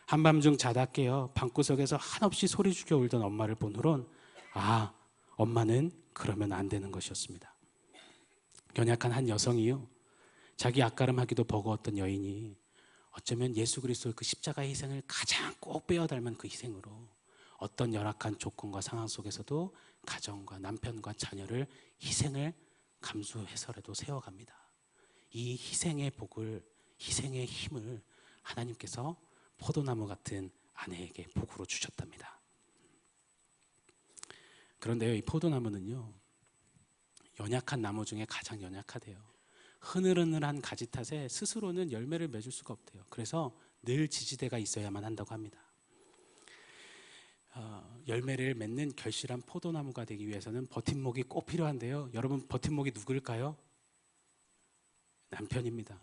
한밤중 자다 깨어 방구석에서 한없이 소리 죽여 울던 엄마를 본 후론 아, 엄마는 그러면 안 되는 것이었습니다. 연약한 한 여성이요, 자기 앞가름하기도 버거웠던 여인이 어쩌면 예수 그리스도의 그 십자가의 희생을 가장 꼭 빼어 닮은 그 희생으로 어떤 열악한 조건과 상황 속에서도 가정과 남편과 자녀를 희생을 감수해서라도 세워갑니다. 이 희생의 복을, 희생의 힘을 하나님께서 포도나무 같은 아내에게 복으로 주셨답니다. 그런데요, 이 포도나무는요, 연약한 나무 중에 가장 연약하대요. 흐느흐느한 가지 탓에 스스로는 열매를 맺을 수가 없대요. 그래서 늘 지지대가 있어야만 한다고 합니다. 열매를 맺는 결실한 포도나무가 되기 위해서는 버팀목이 꼭 필요한데요. 여러분, 버팀목이 누구일까요? 남편입니다.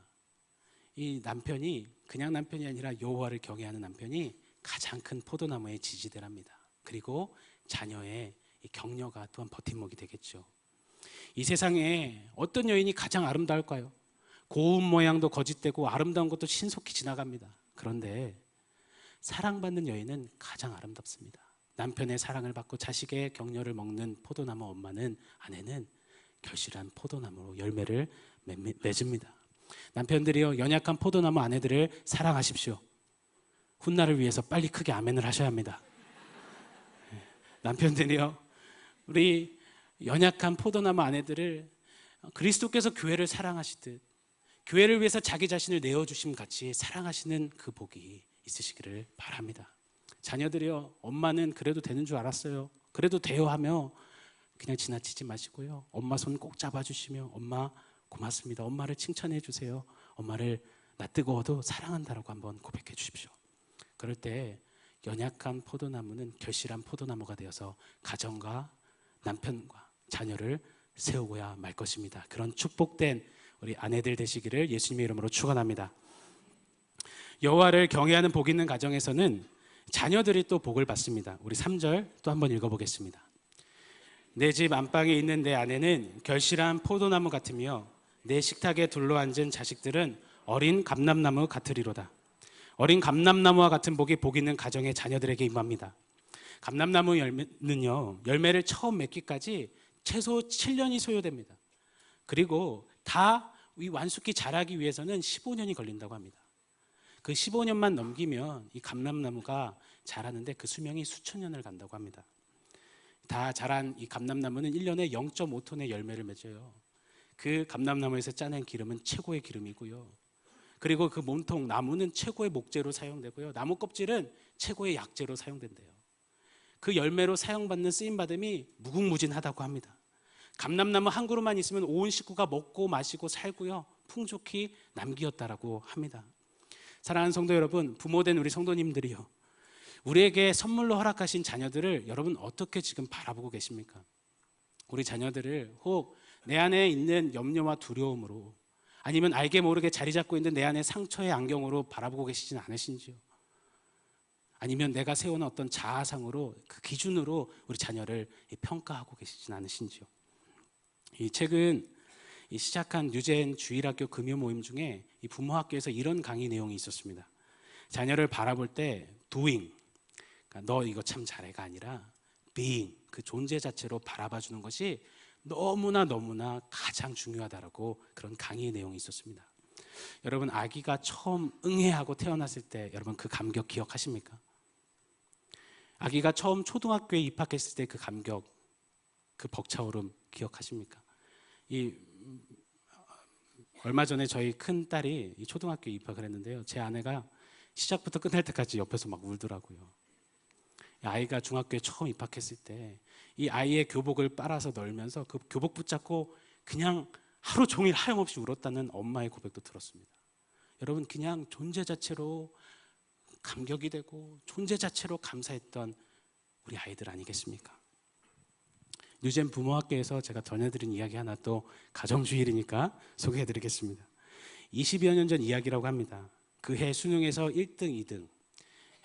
이 남편이 그냥 남편이 아니라 여호와를 경외하는 남편이 가장 큰 포도나무의 지지대랍니다. 그리고 자녀의 이 격려가 또한 버팀목이 되겠죠. 이 세상에 어떤 여인이 가장 아름다울까요? 고운 모양도 거짓되고 아름다운 것도 신속히 지나갑니다. 그런데 사랑받는 여인은 가장 아름답습니다. 남편의 사랑을 받고 자식의 격려를 먹는 포도나무 엄마는, 아내는 결실한 포도나무로 열매를 맺습니다. 남편들이요, 연약한 포도나무 아내들을 사랑하십시오. 훗날을 위해서 빨리 크게 아멘을 하셔야 합니다. 남편들이요, 우리 연약한 포도나무 아내들을 그리스도께서 교회를 사랑하시듯 교회를 위해서 자기 자신을 내어주심 같이 사랑하시는 그 복이 있으시기를 바랍니다. 자녀들이요, 엄마는 그래도 되는 줄 알았어요, 그래도 돼요 하며 그냥 지나치지 마시고요, 엄마 손 꼭 잡아주시며 엄마 고맙습니다, 엄마를 칭찬해 주세요, 엄마를 나 뜨거워도 사랑한다라고 한번 고백해 주십시오. 그럴 때 연약한 포도나무는 결실한 포도나무가 되어서 가정과 남편과 자녀를 세우고야 말 것입니다. 그런 축복된 우리 아내들 되시기를 예수님의 이름으로 축원합니다. 여호와를 경외하는 복 있는 가정에서는 자녀들이 또 복을 받습니다. 우리 3절 또 한번 읽어보겠습니다. 내 집 안방에 있는 내 아내는 결실한 포도나무 같으며 내 식탁에 둘러앉은 자식들은 어린 감람나무 같으리로다. 어린 감람나무와 같은 복이 복 있는 가정의 자녀들에게 임합니다. 감람나무 열매는요, 열매를 처음 맺기까지 최소 7년이 소요됩니다. 그리고 다 이 완숙히 자라기 위해서는 15년이 걸린다고 합니다. 그 15년만 넘기면 이 감람나무가 자라는데 그 수명이 수천 년을 간다고 합니다. 다 자란 이 감람나무는 1년에 0.5톤의 열매를 맺어요. 그 감람나무에서 짜낸 기름은 최고의 기름이고요. 그리고 그 몸통 나무는 최고의 목재로 사용되고요. 나무 껍질은 최고의 약재로 사용된대요. 그 열매로 사용받는 쓰임받음이 무궁무진하다고 합니다. 감람나무 한 그루만 있으면 온 식구가 먹고 마시고 살고요, 풍족히 남기었다라고 합니다. 사랑하는 성도 여러분, 부모된 우리 성도님들이요, 우리에게 선물로 허락하신 자녀들을 여러분 어떻게 지금 바라보고 계십니까? 우리 자녀들을 혹 내 안에 있는 염려와 두려움으로, 아니면 알게 모르게 자리 잡고 있는 내 안의 상처의 안경으로 바라보고 계시진 않으신지요? 아니면 내가 세우는 어떤 자아상으로, 그 기준으로 우리 자녀를 평가하고 계시진 않으신지요? 이 최근 시작한 뉴젠 주일학교 금요 모임 중에 이 부모학교에서 이런 강의 내용이 있었습니다. 자녀를 바라볼 때 doing, 그러니까 너 이거 참 잘해가 아니라 being, 그 존재 자체로 바라봐주는 것이 너무나 가장 중요하다라고 그런 강의의 내용이 있었습니다. 여러분, 아기가 처음 응애하고 태어났을 때 여러분 그 감격 기억하십니까? 아기가 처음 초등학교에 입학했을 때 그 감격, 그 벅차오름 기억하십니까? 얼마 전에 저희 큰 딸이 초등학교에 입학을 했는데요, 제 아내가 시작부터 끝날 때까지 옆에서 막 울더라고요. 아이가 중학교에 처음 입학했을 때 이 아이의 교복을 빨아서 널면서 그 교복 붙잡고 그냥 하루 종일 하염없이 울었다는 엄마의 고백도 들었습니다. 여러분, 그냥 존재 자체로 감격이 되고 존재 자체로 감사했던 우리 아이들 아니겠습니까? 뉴젠 부모학교에서 제가 전해드린 이야기 하나, 또 가정주일이니까 소개해드리겠습니다. 20여 년 전 이야기라고 합니다. 그 해 수능에서 1등, 2등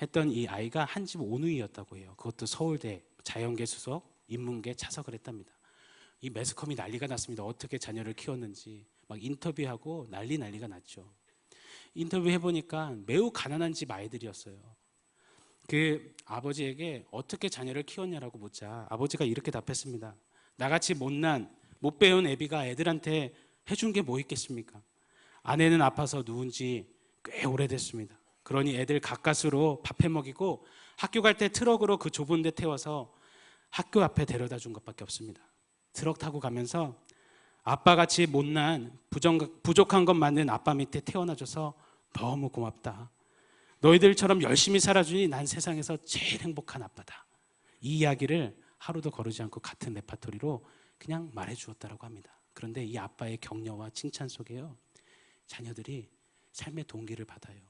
했던 이 아이가 한 집 온누이였다고 해요. 그것도 서울대 자연계 수석, 인문계 차석을 했답니다. 이 매스컴이 난리가 났습니다. 어떻게 자녀를 키웠는지 막 인터뷰하고 난리가 났죠. 인터뷰해보니까 매우 가난한 집 아이들이었어요. 그 아버지에게 어떻게 자녀를 키웠냐라고 묻자 아버지가 이렇게 답했습니다. 나같이 못난, 못 배운 애비가 애들한테 해준 게 뭐 있겠습니까? 아내는 아파서 누운 지 꽤 오래됐습니다. 그러니 애들 가까스로 밥해 먹이고 학교 갈 때 트럭으로 그 좁은 데 태워서 학교 앞에 데려다 준 것밖에 없습니다. 트럭 타고 가면서 아빠같이 못난, 부족한 것 많은 아빠 밑에 태어나줘서 너무 고맙다. 너희들처럼 열심히 살아주니 난 세상에서 제일 행복한 아빠다. 이 이야기를 하루도 거르지 않고 같은 레파토리로 그냥 말해주었다고 합니다. 그런데 이 아빠의 격려와 칭찬 속에요, 자녀들이 삶의 동기를 받아요.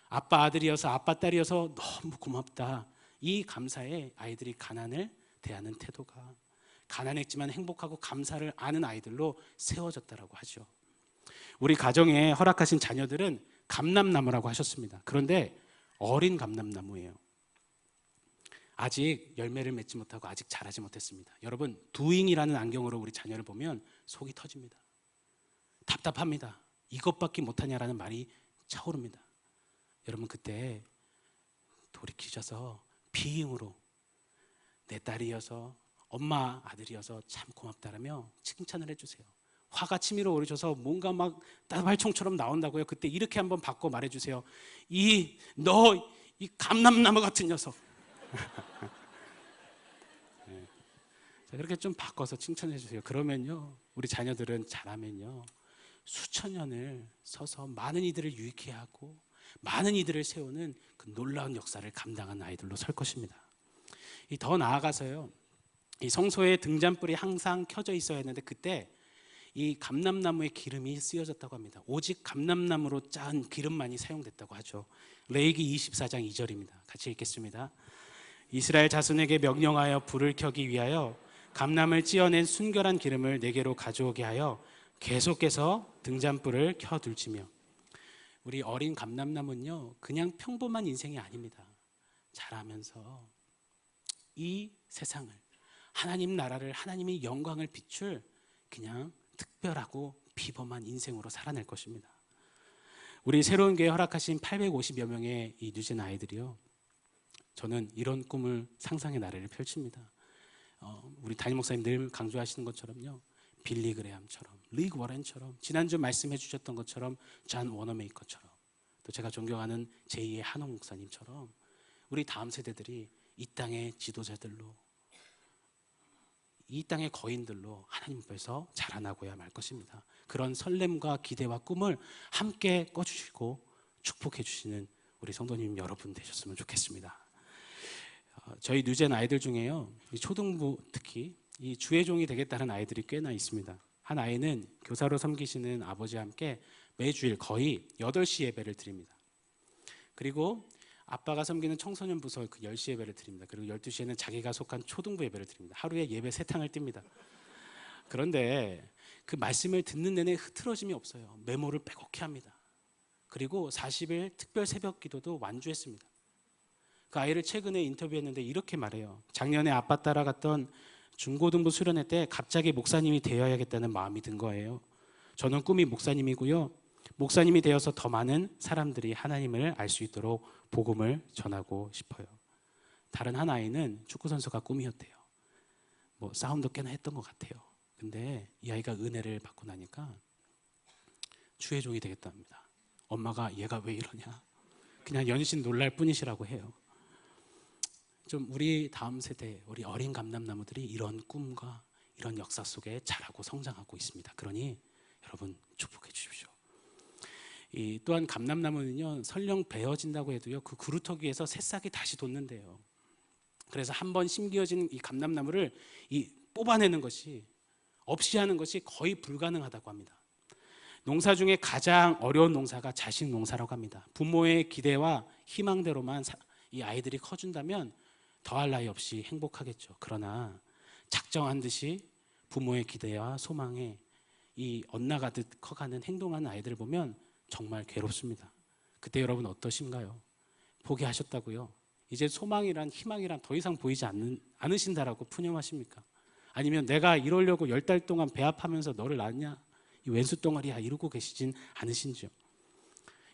아빠 아들이어서, 아빠 딸이어서 너무 고맙다. 이 감사에 아이들이 가난을 대하는 태도가 가난했지만 행복하고 감사를 아는 아이들로 세워졌다고 하죠. 우리 가정에 허락하신 자녀들은 감람나무라고 하셨습니다. 그런데 어린 감람나무예요. 아직 열매를 맺지 못하고 아직 자라지 못했습니다. 여러분, doing이라는 안경으로 우리 자녀를 보면 속이 터집니다. 답답합니다. 이것밖에 못하냐라는 말이 차오릅니다. 여러분, 그때 돌이키셔서 being으로 내 딸이어서, 엄마 아들이어서 참 고맙다라며 칭찬을 해주세요. 화가 치밀어 오르셔서 뭔가 막 따발총처럼 나온다고요. 그때 이렇게 한번 바꿔 말해주세요. 너 이 감람나무 같은 녀석. 네. 자, 그렇게 좀 바꿔서 칭찬해 주세요. 그러면요, 우리 자녀들은 자라면요, 수천 년을 서서 많은 이들을 유익해 하고 많은 이들을 세우는 그 놀라운 역사를 감당한 아이들로 설 것입니다. 더 나아가서요, 이 성소에 등잔불이 항상 켜져 있어야 했는데 그때 이 감람나무의 기름이 쓰여졌다고 합니다. 오직 감람나무로 짠 기름만이 사용됐다고 하죠. 레위기 24장 2절입니다. 같이 읽겠습니다. 이스라엘 자손에게 명령하여 불을 켜기 위하여 감람을 찧어낸 순결한 기름을 네게로 가져오게 하여 계속해서 등잔불을 켜둘지며. 우리 어린 감람나무는요, 그냥 평범한 인생이 아닙니다. 자라면서 이 세상을, 하나님 나라를, 하나님의 영광을 비출 그냥 특별하고 비범한 인생으로 살아낼 것입니다. 우리 새로운 교회 허락하신 850여 명의 이 뉴젠 아이들이요, 저는 이런 꿈을 상상의 나래를 펼칩니다. 우리 담임 목사님 늘 강조하시는 것처럼요, 빌리 그레함처럼, 릭 워렌처럼, 지난주 말씀해 주셨던 것처럼 존 워너메이커처럼, 또 제가 존경하는 제2의 한옥 목사님처럼 우리 다음 세대들이 이 땅의 지도자들로 이 땅의 거인들로 하나님 앞에서 자라나고야 말 것입니다. 그런 설렘과 기대와 꿈을 함께 꿔주시고 축복해 주시는 우리 성도님 여러분 되셨으면 좋겠습니다. 저희 뉴젠 아이들 중에요, 이 초등부 특히 이 주의 종이 되겠다는 아이들이 꽤나 있습니다. 한 아이는 교사로 섬기시는 아버지와 함께 매주일 거의 8시 예배를 드립니다. 그리고 아빠가 섬기는 청소년 부서 그 10시 예배를 드립니다. 그리고 12시에는 자기가 속한 초등부 예배를 드립니다. 하루에 예배 3탕을 띱니다. 그런데 그 말씀을 듣는 내내 흐트러짐이 없어요. 메모를 빼곡히 합니다. 그리고 40일 특별 새벽 기도도 완주했습니다. 그 아이를 최근에 인터뷰했는데 이렇게 말해요. 작년에 아빠 따라갔던 중고등부 수련회 때 갑자기 목사님이 되어야겠다는 마음이 든 거예요. 저는 꿈이 목사님이고요. 목사님이 되어서 더 많은 사람들이 하나님을 알 수 있도록 복음을 전하고 싶어요. 다른 한 아이는 축구선수가 꿈이었대요. 뭐 싸움도 꽤나 했던 것 같아요. 근데 이 아이가 은혜를 받고 나니까 주의 종이 되겠다 합니다. 엄마가 얘가 왜 이러냐, 그냥 연신 놀랄 뿐이시라고 해요. 좀 우리 다음 세대, 우리 어린 감람나무들이 이런 꿈과 이런 역사 속에 자라고 성장하고 있습니다. 그러니 여러분 축복해 주십시오. 또한 감람나무는요, 설령 베어진다고 해도요, 그 그루터기 위에서 새싹이 다시 돋는데요. 그래서 한번 심기어진 이 감람나무를 뽑아내는 것이, 없이 하는 것이 거의 불가능하다고 합니다. 농사 중에 가장 어려운 농사가 자식 농사라고 합니다. 부모의 기대와 희망대로만 이 아이들이 커준다면 더할 나위 없이 행복하겠죠. 그러나 작정한 듯이 부모의 기대와 소망에 엇나가듯 커가는 행동하는 아이들을 보면 정말 괴롭습니다. 그때 여러분 어떠신가요? 포기하셨다고요? 이제 소망이란 희망이란 더 이상 보이지 않으신다라고 푸념하십니까? 아니면 내가 이러려고 10달 동안 배합하면서 너를 낳았냐? 이 왼수 덩어리야, 이러고 계시진 않으신지요?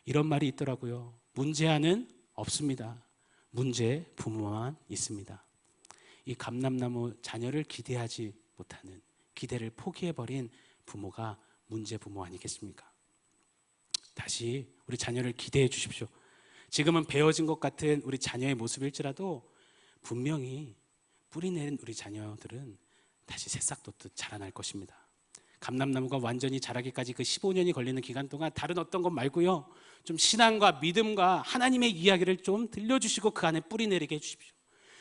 이런 말이 있더라고요. 문제아는 없습니다. 문제 부모만 있습니다. 이 감람나무 자녀를 기대하지 못하는, 기대를 포기해버린 부모가 문제 부모 아니겠습니까? 다시 우리 자녀를 기대해 주십시오. 지금은 베어진 것 같은 우리 자녀의 모습일지라도 분명히 뿌리내린 우리 자녀들은 다시 새싹 돋듯 자라날 것입니다. 감람나무가 완전히 자라기까지 그 15년이 걸리는 기간 동안 다른 어떤 것 말고요, 좀 신앙과 믿음과 하나님의 이야기를 좀 들려주시고 그 안에 뿌리 내리게 해주십시오.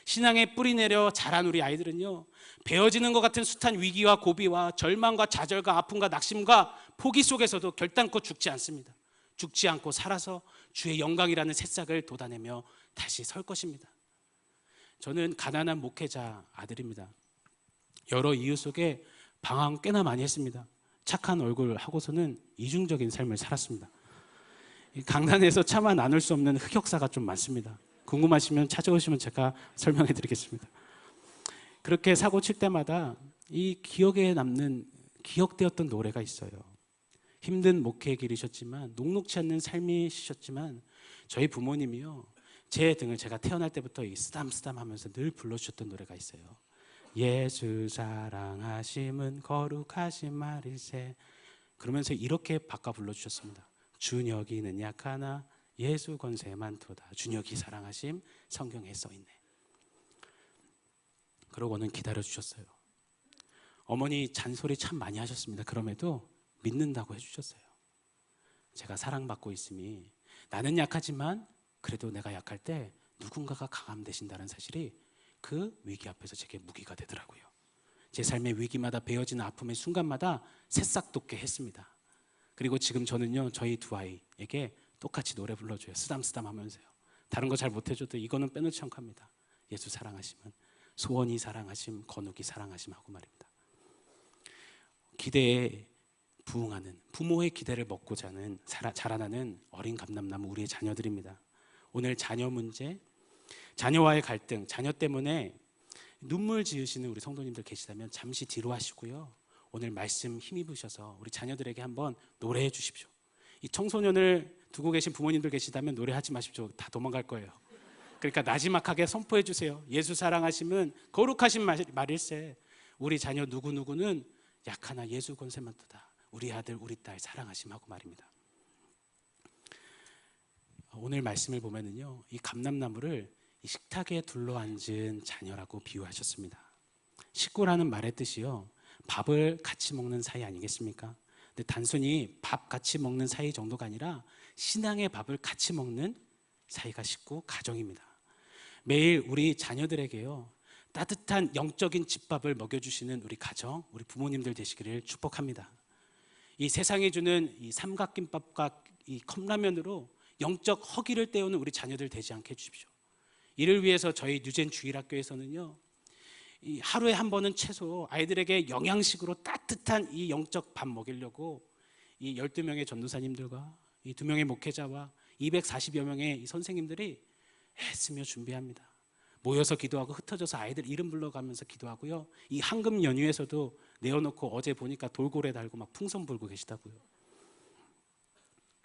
신앙에 뿌리 내려 자란 우리 아이들은요, 베어지는 것 같은 숱한 위기와 고비와 절망과 좌절과 아픔과 낙심과 포기 속에서도 결단코 죽지 않습니다. 죽지 않고 살아서 주의 영광이라는 새싹을 돋아내며 다시 설 것입니다. 저는 가난한 목회자 아들입니다. 여러 이유 속에 방황 꽤나 많이 했습니다. 착한 얼굴 하고서는 이중적인 삶을 살았습니다. 강단에서 차마 나눌 수 없는 흑역사가 좀 많습니다. 궁금하시면 찾아오시면 제가 설명해 드리겠습니다. 그렇게 사고 칠 때마다 이 기억에 남는, 기억되었던 노래가 있어요. 힘든 목회의 길이셨지만, 녹록치 않는 삶이셨지만 저희 부모님이요, 제 등을 제가 태어날 때부터 이 쓰담쓰담 하면서 늘 불러주셨던 노래가 있어요. 예수 사랑하심은 거룩하신 말일세. 그러면서 이렇게 바꿔 불러주셨습니다. 준혁이는 약하나 예수 권세 많도다. 준혁이 사랑하심 성경에 써있네. 그러고는 기다려주셨어요. 어머니 잔소리 참 많이 하셨습니다. 그럼에도 믿는다고 해주셨어요. 제가 사랑받고 있음이, 나는 약하지만 그래도 내가 약할 때 누군가가 강함 되신다는 사실이 그 위기 앞에서 제게 무기가 되더라고요. 제 삶의 위기마다 베어지는 아픔의 순간마다 새싹 돋게 했습니다. 그리고 지금 저는요, 저희 두 아이에게 똑같이 노래 불러줘요. 쓰담쓰담 하면서요. 다른 거 잘 못해줘도 이거는 빼놓지 않고 합니다. 예수 사랑하심은, 소원이 사랑하심, 건욱이 사랑하심 하고 말입니다. 기대에 부응하는, 부모의 기대를 먹고 자라나는 어린 감람나무 우리의 자녀들입니다. 오늘 자녀 문제, 자녀와의 갈등, 자녀 때문에 눈물 지으시는 우리 성도님들 계시다면 잠시 뒤로 하시고요, 오늘 말씀 힘입으셔서 우리 자녀들에게 한번 노래해 주십시오. 이 청소년을 두고 계신 부모님들 계시다면 노래하지 마십시오. 다 도망갈 거예요. 그러니까 나지막하게 선포해 주세요. 예수 사랑하심은 거룩하신 말일세. 우리 자녀 누구누구는 약하나 예수 권세만 뜨다. 우리 아들 우리 딸 사랑하심 하고 말입니다. 오늘 말씀을 보면은요, 이 감람나무를 이 식탁에 둘러앉은 자녀라고 비유하셨습니다. 식구라는 말의 뜻이요, 밥을 같이 먹는 사이 아니겠습니까? 근데 단순히 밥 같이 먹는 사이 정도가 아니라 신앙의 밥을 같이 먹는 사이가 식구, 가정입니다. 매일 우리 자녀들에게요, 따뜻한 영적인 집밥을 먹여주시는 우리 가정, 우리 부모님들 되시기를 축복합니다. 이 세상이 주는 이 삼각김밥과 이 컵라면으로 영적 허기를 때우는 우리 자녀들 되지 않게 해주십시오. 이를 위해서 저희 뉴젠 주일학교에서는요, 이 하루에 한 번은 최소 아이들에게 영양식으로 따뜻한 이 영적 밥 먹이려고 이 12명의 전도사님들과 이 2명의 목회자와 240여 명의 이 선생님들이 애쓰며 준비합니다. 모여서 기도하고 흩어져서 아이들 이름 불러가면서 기도하고요. 이 황금 연휴에서도 내어놓고 어제 보니까 돌고래 달고 막 풍선 불고 계시다고요.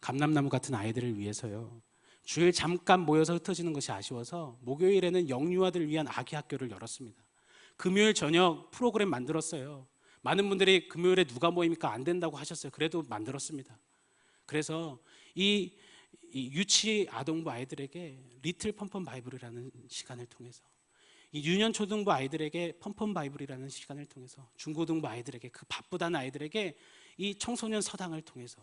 감람나무 같은 아이들을 위해서요, 주일 잠깐 모여서 흩어지는 것이 아쉬워서 목요일에는 영유아들을 위한 아기 학교를 열었습니다. 금요일 저녁 프로그램 만들었어요. 많은 분들이 금요일에 누가 모입니까? 안 된다고 하셨어요. 그래도 만들었습니다. 그래서 이 유치 아동부 아이들에게 리틀 펌펌 바이블이라는 시간을 통해서, 이 유년 초등부 아이들에게 펌펌 바이블이라는 시간을 통해서, 중고등부 아이들에게, 그 바쁘다는 아이들에게 이 청소년 서당을 통해서,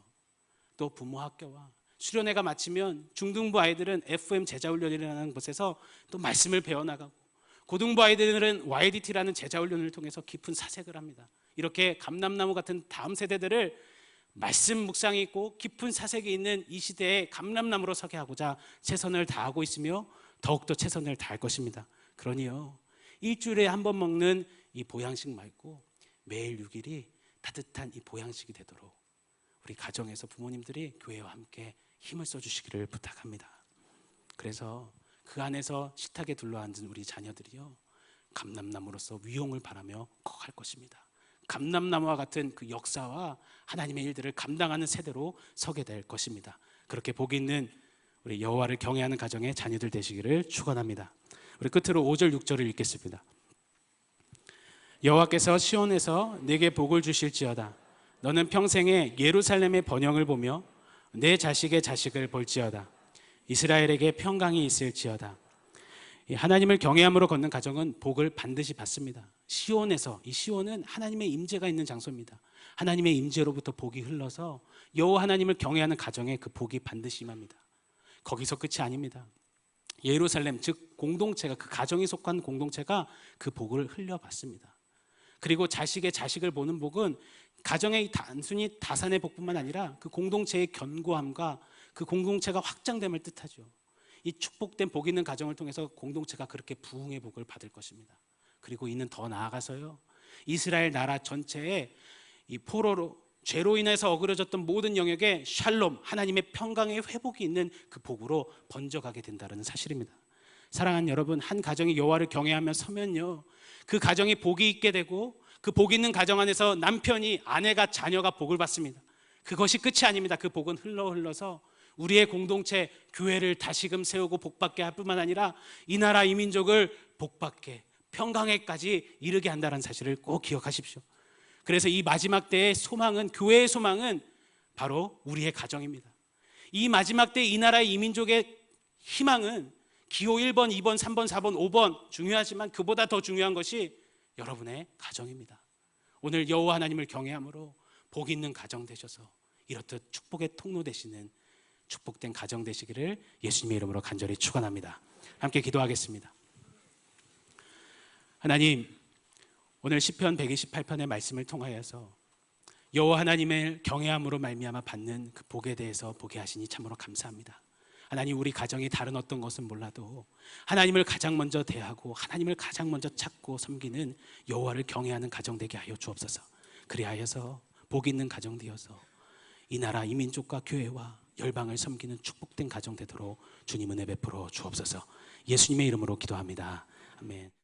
또 부모 학교와 수련회가 마치면 중등부 아이들은 FM 제자훈련이라는 곳에서 또 말씀을 배워나가고, 고등부 아이들은 YDT라는 제자훈련을 통해서 깊은 사색을 합니다. 이렇게 감람나무 같은 다음 세대들을 말씀 묵상이 있고 깊은 사색이 있는 이 시대에 감람나무로 서게 하고자 최선을 다하고 있으며 더욱더 최선을 다할 것입니다. 그러니요, 일주일에 한 번 먹는 이 보양식 말고 매일 6일이 따뜻한 이 보양식이 되도록 우리 가정에서 부모님들이 교회와 함께 힘을 써주시기를 부탁합니다. 그래서 그 안에서 식탁에 둘러앉은 우리 자녀들이요, 감람나무로서 위용을 바라며 커갈 것입니다. 감람나무와 같은 그 역사와 하나님의 일들을 감당하는 세대로 서게 될 것입니다. 그렇게 복 있는 우리 여호와를 경외하는 가정의 자녀들 되시기를 축원합니다. 우리 끝으로 5절 6절을 읽겠습니다. 여호와께서 시온에서 내게 복을 주실지어다. 너는 평생에 예루살렘의 번영을 보며 내 자식의 자식을 볼지어다. 이스라엘에게 평강이 있을지어다. 하나님을 경외함으로 걷는 가정은 복을 반드시 받습니다. 시온에서, 이 시온은 하나님의 임재가 있는 장소입니다. 하나님의 임재로부터 복이 흘러서 여호와 하나님을 경외하는 가정에 그 복이 반드시 임합니다. 거기서 끝이 아닙니다. 예루살렘, 즉 공동체가, 그 가정이 속한 공동체가 그 복을 흘려받습니다. 그리고 자식의 자식을 보는 복은 가정의 단순히 다산의 복뿐만 아니라 그 공동체의 견고함과 그 공동체가 확장됨을 뜻하죠. 이 축복된 복 있는 가정을 통해서 공동체가 그렇게 부흥의 복을 받을 것입니다. 그리고 이는 더 나아가서요, 이스라엘 나라 전체에 이 포로로, 죄로 인해서 어그러졌던 모든 영역에 샬롬, 하나님의 평강의 회복이 있는 그 복으로 번져가게 된다는 사실입니다. 사랑하는 여러분, 한 가정이 여호와를 경외하며 서면요, 그 가정이 복이 있게 되고 그 복 있는 가정 안에서 남편이, 아내가, 자녀가 복을 받습니다. 그것이 끝이 아닙니다. 그 복은 흘러서 우리의 공동체, 교회를 다시금 세우고 복받게 할 뿐만 아니라 이 나라 이 민족을 복받게, 평강에까지 이르게 한다는 사실을 꼭 기억하십시오. 그래서 이 마지막 때의 소망은, 교회의 소망은 바로 우리의 가정입니다. 이 마지막 때 이 나라의 이 민족의 희망은 기호 1번, 2번, 3번, 4번, 5번 중요하지만 그보다 더 중요한 것이 여러분의 가정입니다. 오늘 여호와 하나님을 경외함으로 복 있는 가정 되셔서 이렇듯 축복의 통로 되시는 축복된 가정 되시기를 예수님의 이름으로 간절히 축원합니다. 함께 기도하겠습니다. 하나님, 오늘 시편 128편의 말씀을 통하여서 여호와 하나님을 경외함으로 말미암아 받는 그 복에 대해서 보게 하시니 참으로 감사합니다. 하나님, 우리 가정이 다른 어떤 것은 몰라도 하나님을 가장 먼저 대하고 하나님을 가장 먼저 찾고 섬기는 여호와를 경외하는 가정 되게 하여 주옵소서. 그리하여서 복 있는 가정 되어서 이 나라 이 민족과 교회와 열방을 섬기는 축복된 가정 되도록 주님 은혜 베풀어 주옵소서. 예수님의 이름으로 기도합니다. 아멘.